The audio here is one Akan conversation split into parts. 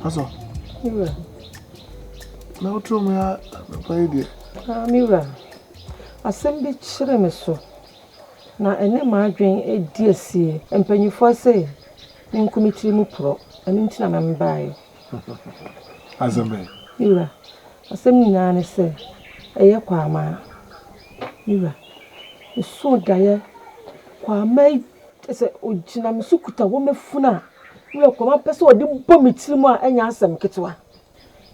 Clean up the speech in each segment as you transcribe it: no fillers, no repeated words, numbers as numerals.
Aso. Miwa. Na utro me a pay die. Miwa. Asem bi kyere me so. Na ene ma adwen edi asie. Empanyifo se nkomitiri mu pro. Ani ntina me mbae. Azambe. Miwa. Asem nyina ne se eye kwa ama. Miwa. So daye kwa mai se ogina me sukuta wo mefuna. Miwa kwa ma pese odi bo mitiri mu a enya asem ketewa.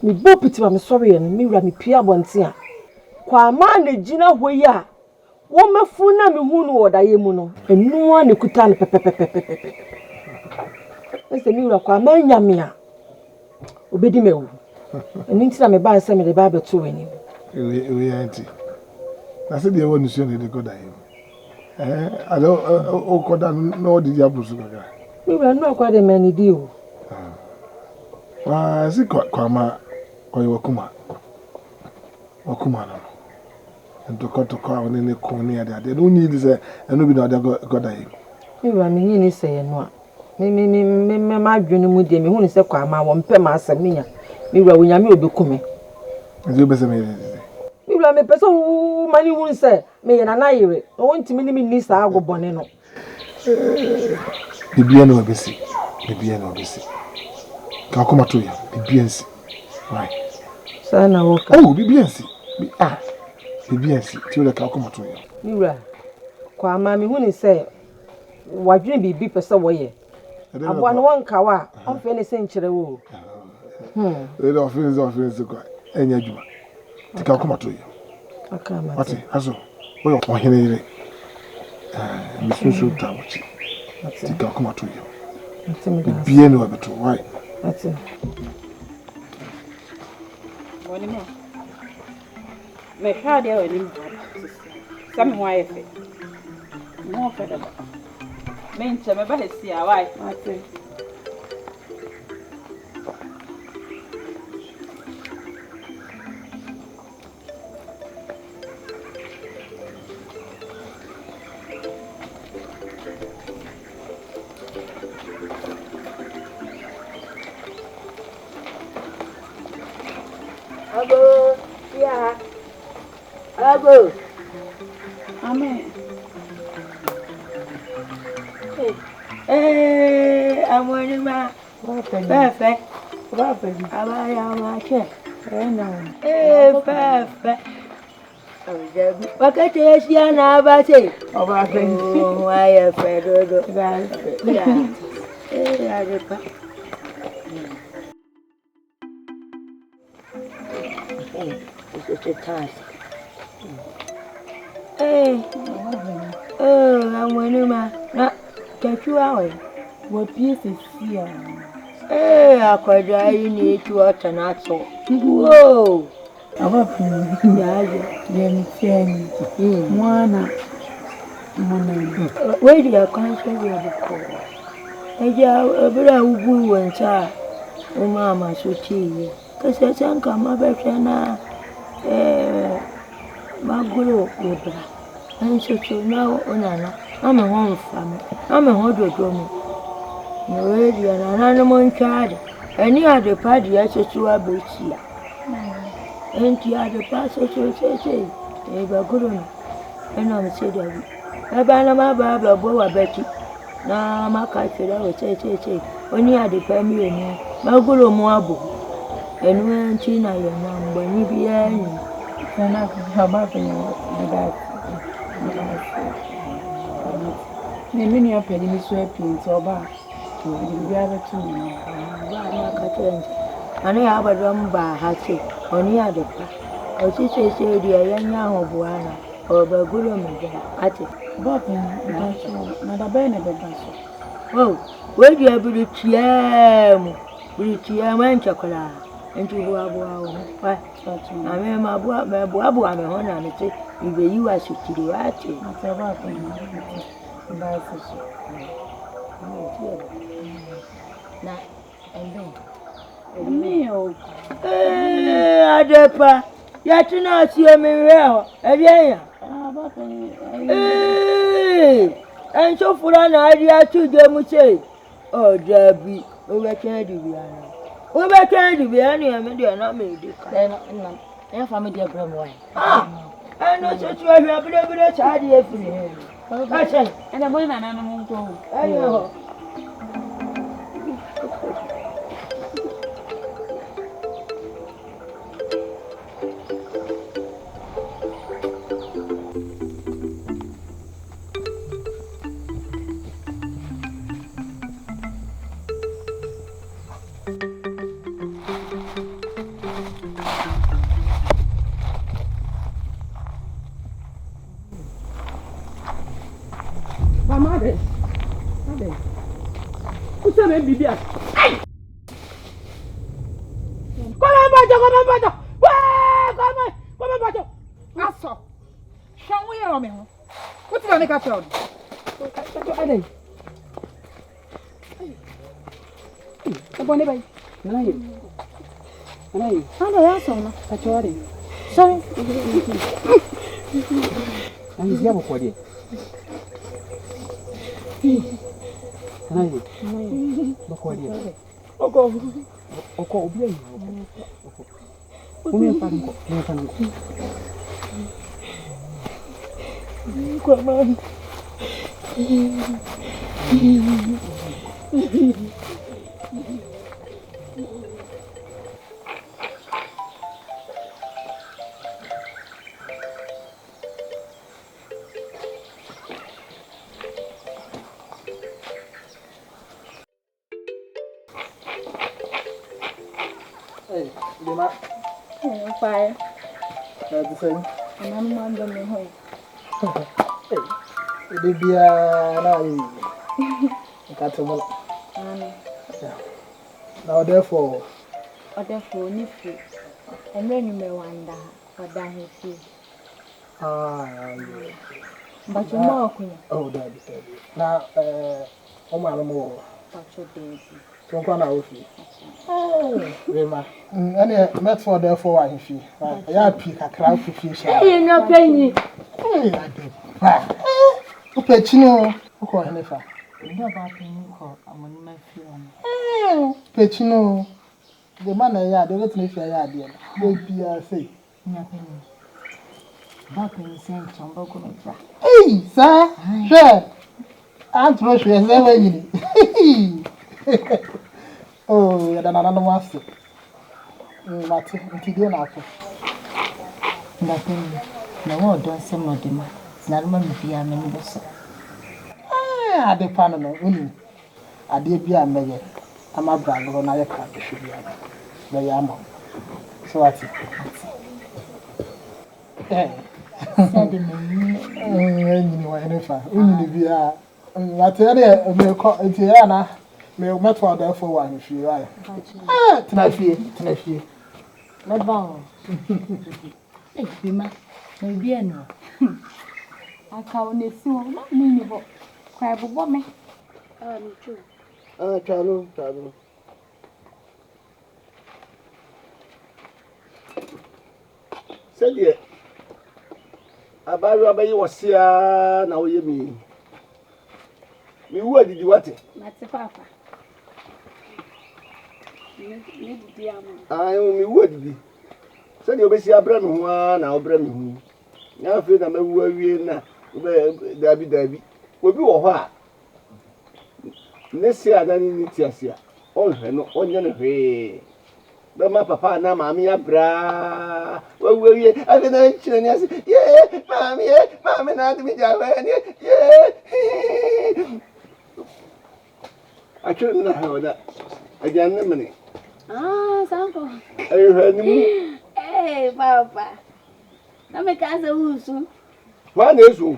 Mi bo pitima me sori ye miwa mi pia bonte a. Kwa ma na gina hoyi a wo mefuna me hu no wodaye mu no. Enu a ne kuta ne pepepepepepe. Ese miwa kwa ma nyame a obedi mewu. Eni ntina me ba se me de ba beto wani. We auntie. Na se de wonu so ne de kodaye. Ado o koda no di abusu kaka. Miwa no akwa de mani di o. Wa si kwa ma oyo wakuma. Wakuma no. Ntoko awon ne ko ni ade no need se eno bi na ade kodaye. Miwa me ni se ye no a. Me ma dwene mu de me hu ni se kwa ma wo mpe ma asem nya. Miwa wonyame obekume. Nje be se me. Miwa me pese mani hu ni se me ye na na yire. O wontimi ni mi sa agobone no. Bibia no obesi. Ka koma to ya. Bibia nsi. Right. Sana woka. Oh, bibia nsi. Bibia nsi. Ti o ka koma to ya. Miwa. Kwa ma me hu ni se wadwene bibi pese wo ye. Aboa no wonka wa, onfe ne se nkyere wo. We do offense kwa. Enya djuma. Ti ka koma to ya. Akama. Ati, aso. Wo yo ohene ire. Misunsu ta wachi. Ti ka koma to ya. Bibia no abeto, why? Ati. Woni mo. Me hwa de woni mo. Sam ho ayefe. Mo fa da ba. Me nche me ba hesi a why? Ati. Abo. Amen. Amoni ma. Perfect. Abaya ma che. Perfect. Wakati esia na abase. Oh, why fedodo. Adepa. It's a task. Amoni ma. Na kechu awe. What piece is here? Akwada yi ni etu ota na so. Whoa. Afrine. Yemi. Mwana. Where do you conscious of the poor? Ebra ubu wencha. Mama so chi. Kase sanka mabehwe na maguro ebra. Anso so na onana. Ama ho mfam. Ama ho dodo mu. No area na nanu montwade. Ani ade padi ya chetu abechia. Enti ade paso che. Eba guru no. Ena me se Dabi. Eba na ma ba bo wa beti. Na maka chira we che. Oni ade pa mi eni. Maguru mu abo. Enu enti na ye na mbani bia ni. Sana haba penyo da. Ne mini apeli mi so apinti oba. Biara tu ni. Ba na ka chira. Ani abadwa mba ha che. Oni ade pa. Osise se dia yanya hobuana. Oba guru mi ja. Ati. Bob na da be na be baso. Oh, we dia bilitiam. Bilitiam enchakola. Enti bua o. Wa. Ame ma bua me ho na me te. Ibe yiwa sutiri ati. Ataba ko ni. Ba so. Na endo. Emmanuel. Adepa. Yatina asie me reho. Ebianya. Ba ko ni. Enso fura na adi atu je mu che. Oh, Dabi. O we chen di bi ana. We be trying to be any media na me di ka. Na family dey bram why. No so to ahwa bere cha de afiri. Ka che. And boy na no mo nko. Ayo. Aden. Who's the name, Bibi? Hey! Come on, Bajo! Come on, Bajo! Aso. Show me your man. What's the name of the Aden? Come on, baby. Nai. Ano ya sona? Kachori. Sorry. Ani dia bokodi. Nai. Bokodi. Oko obi ayi. Oko. Umi panko. Come on. Hey, Benard. Hey, fire. The same. I'm not going to home. Hey, it be a cattle. Now, therefore, Dufie. And then you may wonder what that he feels. But you're more queen. Oh, Dabi. Now, oh, my more. But your daisy. So, I'm going to oh, Rema. And met for therefore, I feel. I pick a crowd to fish. Hey, no penny. Hey, I do. Okay, Chino. Okay, Nefa. You know about penny call. I'm on my feeling. Pechino. The man I had, they let me feel I did. Baby, I say. Nothing. That penny sent Chamboko. Hey, sir. Sure. I'm throwing you as ever you need. Oh, you're another master. Martin, until the end. Nothing. No more don't say no demand. It's not my fear, many vessel. I had a panel, only. I did be a mayor. I'm a brag on I can't be sure. The yam. So I think. Eh. Said the man. Only be a. I tell you, may call it Tiana. May met for therefore one if you are. Tonight, Not bound. Hey, Bima. Maybe I know. I can't see what mean. Cry about me. True. Travel. Said ye. About Rabbi was here now, you mean. Me, what did you want it? That's a papa. I only would be. Said you'll be see a brand one, I'll bring you. Now, feel I'm a worry now. Dabi. Will be a while. Next year, I don't need to see. All her no onion way. But my papa, now, mammy, a bra. Well, will you? I didn't mention yeah, mammy, not to be down. Yeah. I couldn't know that. Again, the money. Sample. I heard him. Hey, Papa. Now, make us a whoosoo. One is who?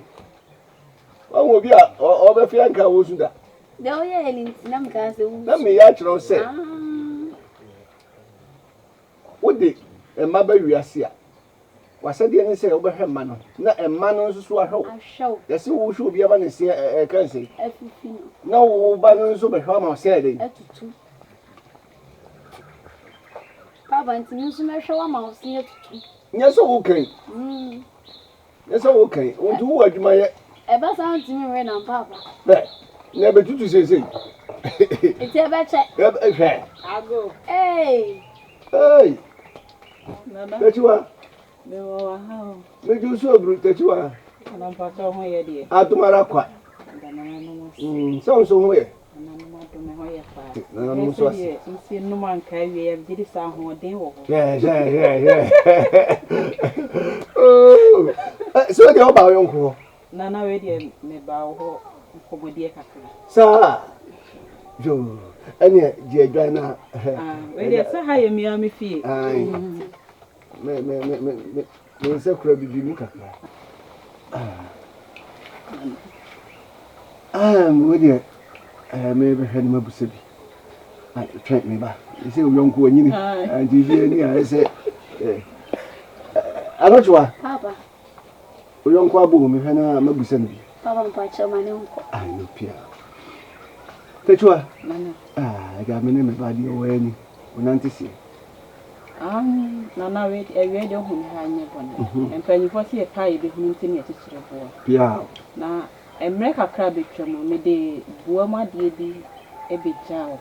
One will be over Fianca was that. No, yeah, and Namcas. Let me actually say. What did a mother you are here? Was I didn't say over her man? Not a man who's so I hope. I show. That's who should be able to see a currency. No, balance over home, said. Papa, and you show a mouse here. Yes, okay. Yes, okay. What do you my ever sound to me when I'm Papa? There. Never to say. It's a better. I'll go. Hey. Hey. That you are. No, how? Make you so brute that you are. And I'm part of my idea. Atumarakwa. Sounds somewhere. No, so see, no man carry a did sound who they were. Yeah. Oh, so the about your uncle. Nana ready, me bow for dear Captain. Sir, Joe, and yet, dear Diana, ready, so high me on me feet. Me say crabby muka. With you, maybe had my busabi. I track me back. You say, young Queen, and you I say, I don't know, Papa. Young Quabu, me hana mabusabi. Papa, Pacha, my uncle. I know, Pierre. Tetua, I got my name about you when Nancy. Nana read a radio whom I never and Penny was here pie be whom to me at Pierre. Now, a America crab picture, me de Buama de a bit chow.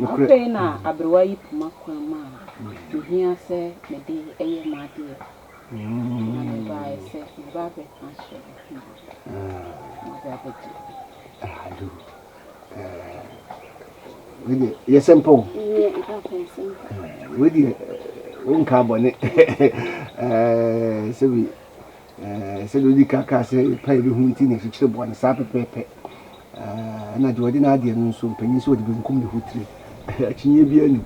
Okay, now, I be why you Macquama. You hear say, me de a my dear. I said, Babby, I do. With it, yes, simple. With you, one carbon. So we said, we can't say, pay the hunting if it's one sapper pepe. And I do an idea, and so Peninsula would be come to Hootry. Actually, be any.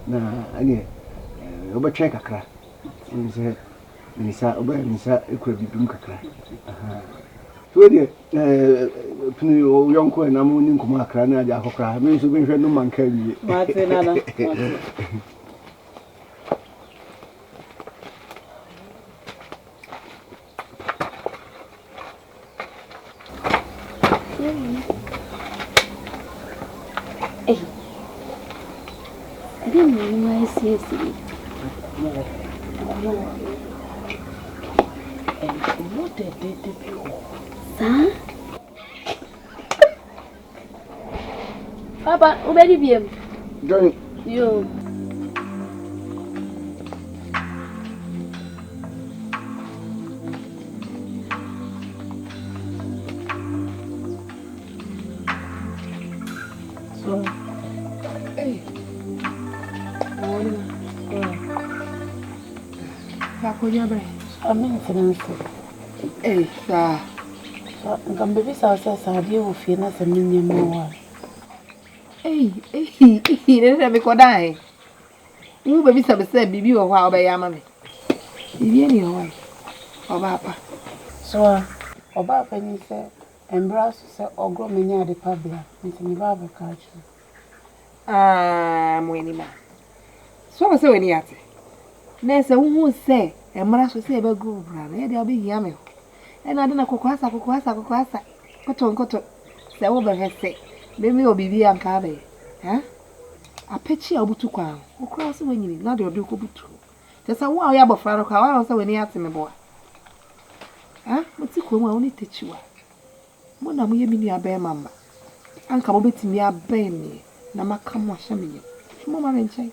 Now, any overcheck a crack. And said, Missa, obey Missa, it could be Dunkakra. So, young coin, I'm winning Kumakra, Jacocra, means to be no man carry. I didn't know I see it. And what did they do? Huh? Papa, obey him. Johnny, You. So, hey. I'm financial. Hey, sir. I'm baby says I deal with finance and minimum. Hey, let me go die. You baby said, Bibi or how by Yammy. Bibi any way. Oh, Papa. So, about Penny said, and Brass said, or grow many at the public, and me barber culture. I'm winning man. So I say, when yet. There's a woman say, and Brass will say about good brother, they'll be yummy. And I don't know, Coquasa, Cotton, say over her say, maybe you'll be and Cabe. Eh? A petty abutukwa, who cross when you not your duke butu. Just a while, Yabo Faro, how also when he asked me, boy. Eh? What's the one only teach you? Mona me a bear mamma. Uncle Betty me a bear me, Nama come wash me. Mamma and say,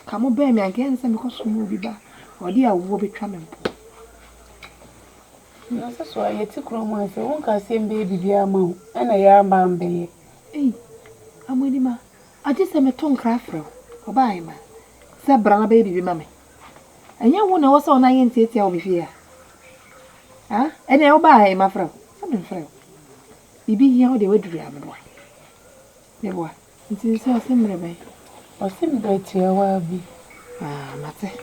come bear me again, and because we will be back, or dear will be coming. That's why you took romance, one can say baby be a mount, and a yarn bamby. Eh, I'm with him. I just am a tongue craft, or buy ma. Said Brana baby, mammy. And you won't also on I ain't tell me here. Ah, and I'll buy my friend. Something frail. Bibi here, they would dream, boy. Yeboah, it is so similar, or similar to your well be. Ah, Matte.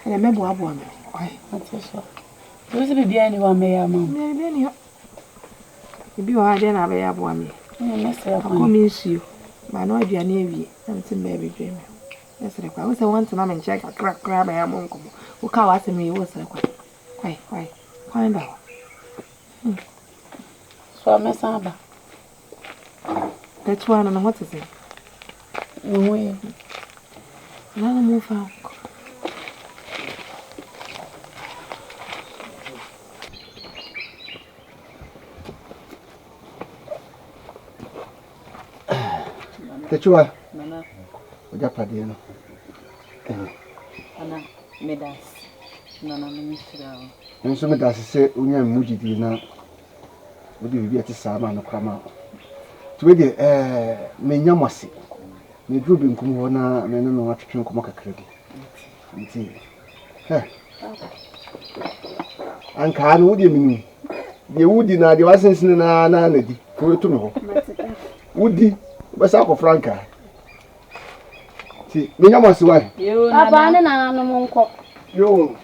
And I remember a woman. Why, What's so? Those be anyone may among. maybe any. If you are then, I'll be a woman. I miss you. But no, if you are near me, I'm some baby dreaming. Yes, I was a once a man check a crack crab by a monk who can't ask me what's a why, find out. So I mess up. That's one and what is it? No way. Another move out. Kechua. Nana. Oja pade no. Ana medas. Nana Micheal. Nso medas se unya mujidi na odi bibi ati sama no kwama. Tuwe de menya mwase. Me dru bi nkum ho na me no atwetwe nkom kakra bi. Nti. Anka no wodi minu. De wudi na de wasensene na di. Ko to me ho. Wudi basa ko franka. Si menya mwase wa. Papa ne na no monko. Yo.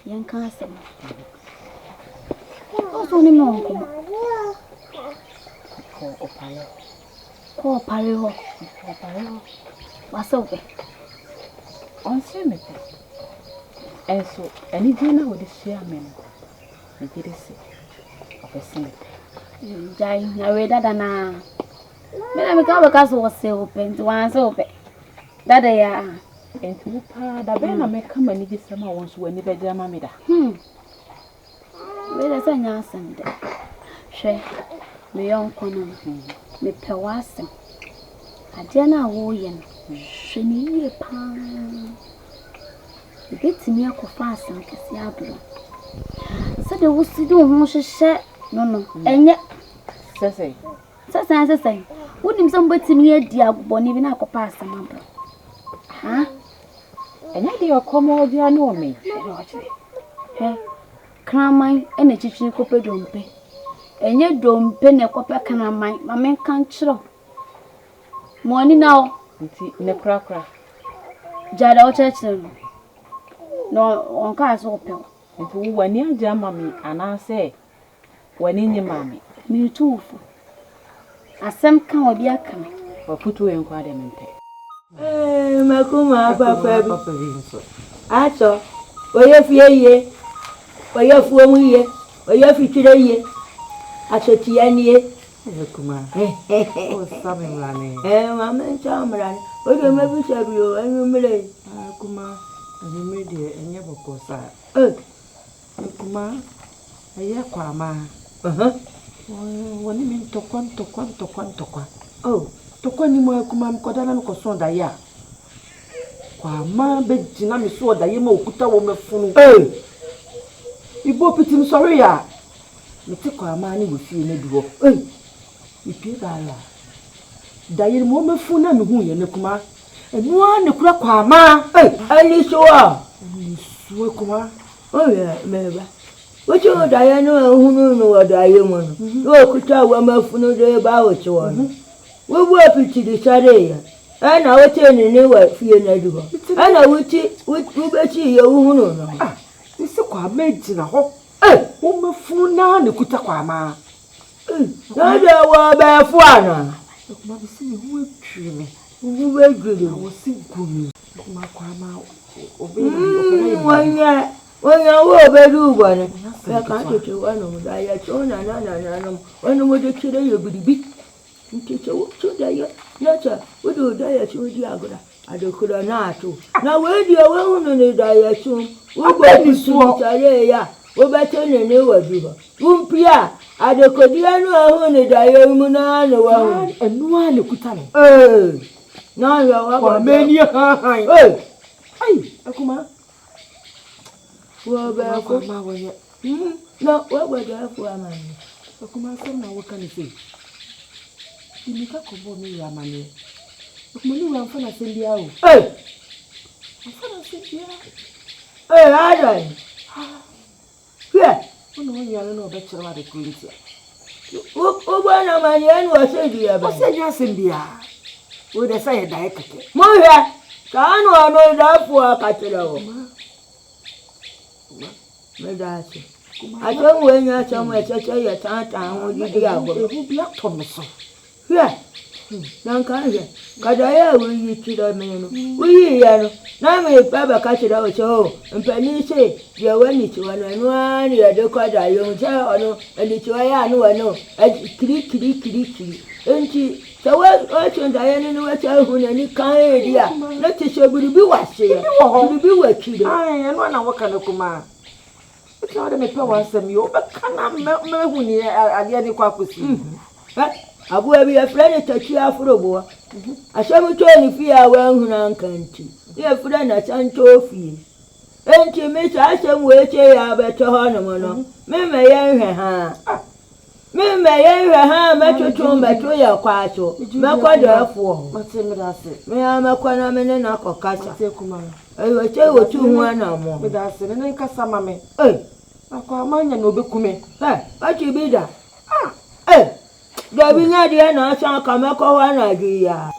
Yanka Asem. Oso ni monko. Ko opale ho. Wasobe. Onse mete. Enso, eni dina wo de share me no. Me gire se. Opese Jai na we dada na. Me na me ka baka so wose open to wan so open. Dada ya. enti wupa da be na me kama ni gisema won so wani be jama me da. We da sanya Asem de. Hwe me yonko no. Me pewasem. Ade na wo ye no. Hwe ni ye pa. Betimi akofa Asem kesi abro. Se de wo si de ho hwehwe no enye Sese. Wonim some betimi adi agboni bi na akofa Asem abro. Ha? Enye de okomo dia no me. He. Kramai ene chichi kope dompe. Enye dompe ne kope kramai. Ma men kan chiro. Money now. Nti ne krakra. Jada o chechiro. No onka aso pe. Nti wo wani agya mami anase wani nyi mami. Mi tufu. Asem kan obi aka. Wa futu en kwa de mente. Makuma papa bi. Acho. Oye fie ye. Oye fuo mu ye. Oye fitire ye. Acho tianie. Kuma. O sabe mlane. Mama ncha mlane. Oye mebi sabi o enyu mle. Kuma. Nyime de enye bokosa. Kuma. Aye kwa ma. Woni min tokwan. Oh, tokwan ni mo kuma mkoda na mkoso da ya. Kwa ma be jina mi so da ye ma okuta wo mefunu. Ibo pitim sorry ya. Mi ti kwa ma ni wo fie na duwo. Ipi ba ya. Da ye mo mefunu na mi hu ye ne kuma. Enu a ne kura kwa ma. Ali so a. Ni suwe kuma. Oya meba. Wocho da ye no hunu no da ye mo no. Wo okuta wo mefunu de ba wo cho no. Wo bu apiti de sare ya. Ana wote ni wa fie na duwo. Ana wuti beti ye hunu no. Isi kwa meji na ho. Wo mefunu na ne kuta kwa ma. Na da wa ba fu ana. Kuma bisi mi hu atwi me. Wo be gele. Wo si gumi. Kuma kwa ma obe Wanya wo be du bone. Ya ka tete wanu da ya chona na no. Wanu mo de kire ye bidibi. Ntete wo cho da ya. Na cha wo do da ya cho di agora. Adokura na ato. Na we di we hunu ne da ya cho. Wo go bisu tare ya. Wo be tene ne wadu ho. Wo mpia adokodi anu ahu ne da ya mu na no wa hu. Enu a ne kuta no. Na ya wa Kwa meni han. Akuma. Wo be ko ma wo ye. no wo be da fu amani. Akuma sem na wo kan se. Dimika ko bo mi ya mani. Akuma ni wa mfana se bia o. Mfana se bia. Adan. Ono wo yare no be kire wa de kwenti. Wo ba na mani anu wa se bia ba. O se nya se bia. Wo de say da ekeke. Mo hwe ka anu ano da fu akatira wo. Me da se. Ajo wo nya cha mo echeche ye tata ho didi agbo. Ehu bia to me so. Nan ka ye. Kada ya wo yi tira me no. Wo yi ya no. Na me pa ba ka tira o cho. Mpani se ye wani ti wa no anu ani ye de kwa da yo je ono eni ti wa ya no wa no. Kiri. Enti so o cho da ye no wa cha hu na ni kan e dia. Na ti se buru bi wa se ya. Buru bi wa kire. Enu na wo kan kuma. So the me pay one sem you be kana me hu ni ade ni kwa kosi. Abu abi afraid to chi afrobo. Asem to ni fi a wan hu na nkanti. Ye afraid na sancho fi. Enti me sa asem we che ya be to ho no no. Me me ye hwe ha. Me me ye hwe ha me tutu me to ya kwa so. Me kwa do afo. Mate me da se. Me ama kwa na me ne na kokasa. Mate kuma. Ayo che wo tu hu ana mo. Me da se ne nkasa ma me. Akwa amanya na obekume. Achi bida. Dabi na dia na asa ka me ko wa na gi ya.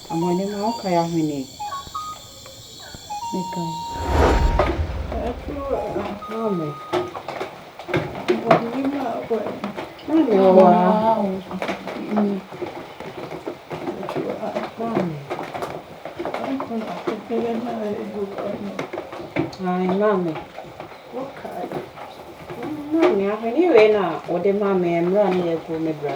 Amone ma okay Afrine. Micheal. Mami. Mami. Okay. Mami, Afrine we na ode mami emra na ye go me bra.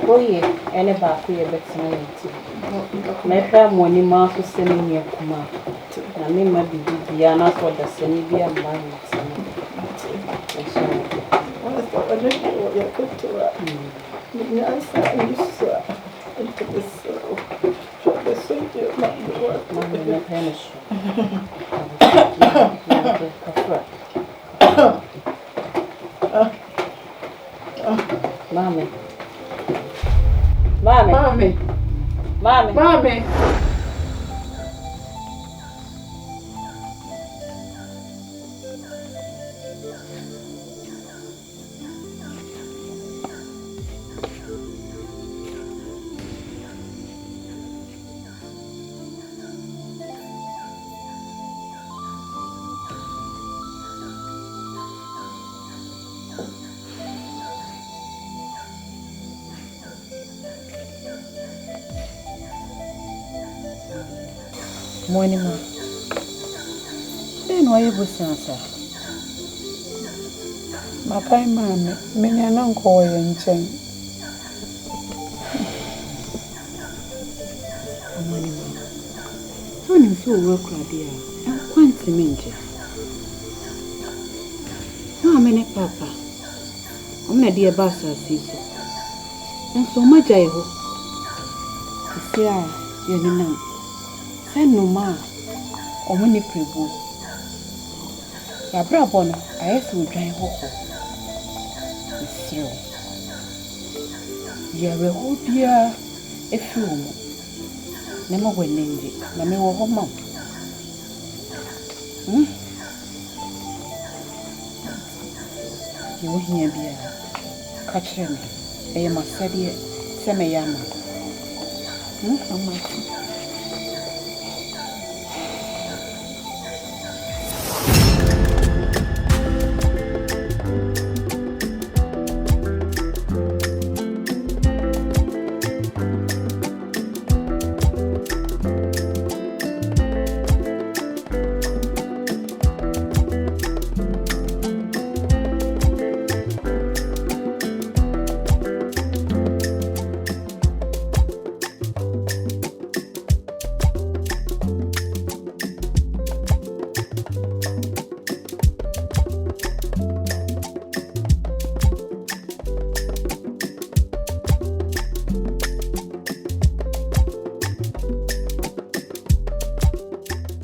Oye, ene ba ku ye betina yenti. Me fa moni ma so sene ni akuma. Na me ma bibi ya na so da sene bi amma yenti. Wala so ade ko ya kutura. Ni ansa ni so. Into this so the same ma me finish. Mami. Mami. Mami. Mami. Mami. Morning, ma. Then why you answer? My kind mammy, many an uncle and chain. Morning, ma. When you so work, dear, I'm quite demented. No, I'm in a papa. I'm not dear bassa, sister. And so much I hope. See, you're none. Send no ma or many prebo. Ya brabon, I asked you dry hoho. It's true. You're a whole dear a few. Never went named it. Nammy or home. You will hear beer. Catch me. I am a steady Semayama.